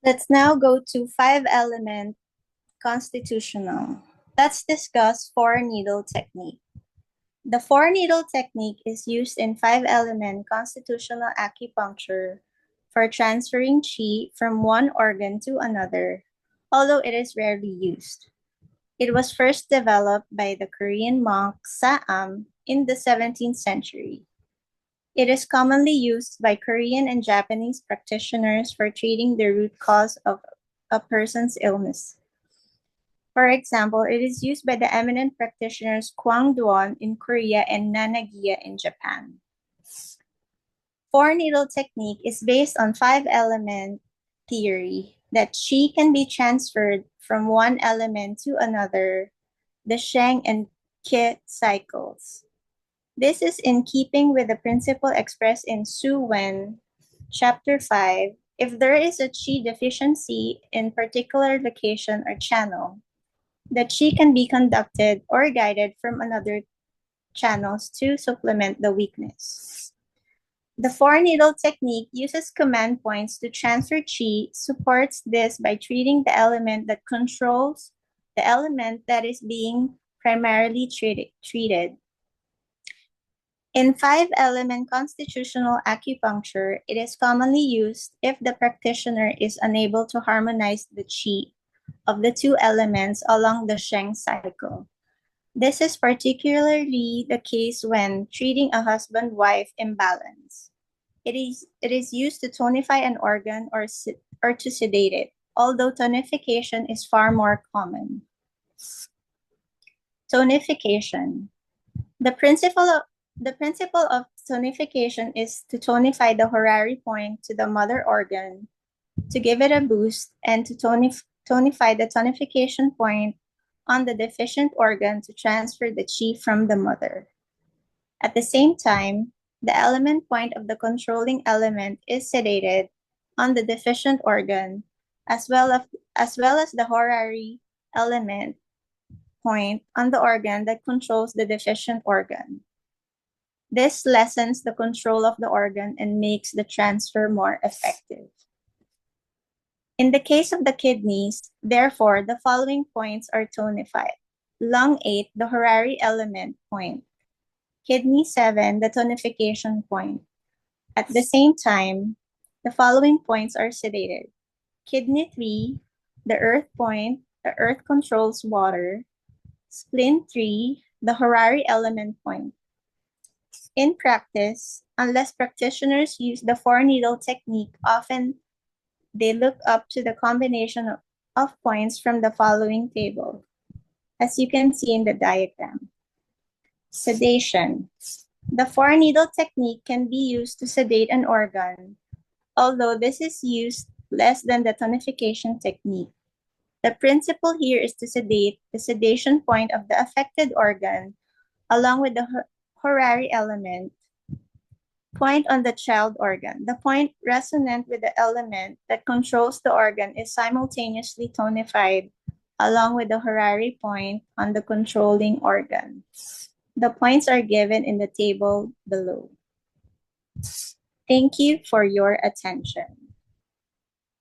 Let's now go to 5-element constitutional. Let's discuss 4-needle technique. The 4-needle technique is used in 5-element constitutional acupuncture for transferring qi from one organ to another, although it is rarely used. It was first developed by the Korean monk Sa'am in the 17th century. It is commonly used by Korean and Japanese practitioners for treating the root cause of a person's illness. For example, it is used by the eminent practitioners Kwang Duan in Korea and Nanagiya in Japan. 4-needle technique is based on 5-element theory that qi can be transferred from one element to another, the Sheng and Qi cycles. This is in keeping with the principle expressed in Su Wen, Chapter 5. If there is a qi deficiency in particular location or channel, the qi can be conducted or guided from another channels to supplement the weakness. The 4-needle technique uses command points to transfer qi, supports this by treating the element that controls the element that is being primarily treated. In 5-element constitutional acupuncture, it is commonly used if the practitioner is unable to harmonize the qi of the two elements along the Sheng cycle. This is particularly the case when treating a husband-wife imbalance. It is used to tonify an organ or to sedate it, although tonification is far more common. Tonification. The principle of tonification is to tonify the horary point to the mother organ, to give it a boost, and to tonify the tonification point on the deficient organ to transfer the qi from the mother. At the same time, the element point of the controlling element is sedated on the deficient organ, as well as the horary element point on the organ that controls the deficient organ. This lessens the control of the organ and makes the transfer more effective. In the case of the kidneys, therefore, the following points are tonified. Lung 8, the horary element point. Kidney 7, the tonification point. At the same time, the following points are sedated. Kidney 3, the earth point, the earth controls water. Spleen 3, the horary element point. In practice, unless practitioners use the 4-needle technique, often they look up to the combination of points from the following table, as you can see in the diagram. Sedation. The 4-needle technique can be used to sedate an organ, although this is used less than the tonification technique. The principle here is to sedate the sedation point of the affected organ along with the horary element point on the child organ. The point resonant with the element that controls the organ is simultaneously tonified along with the horary point on the controlling organ. The points are given in the table below. Thank you for your attention.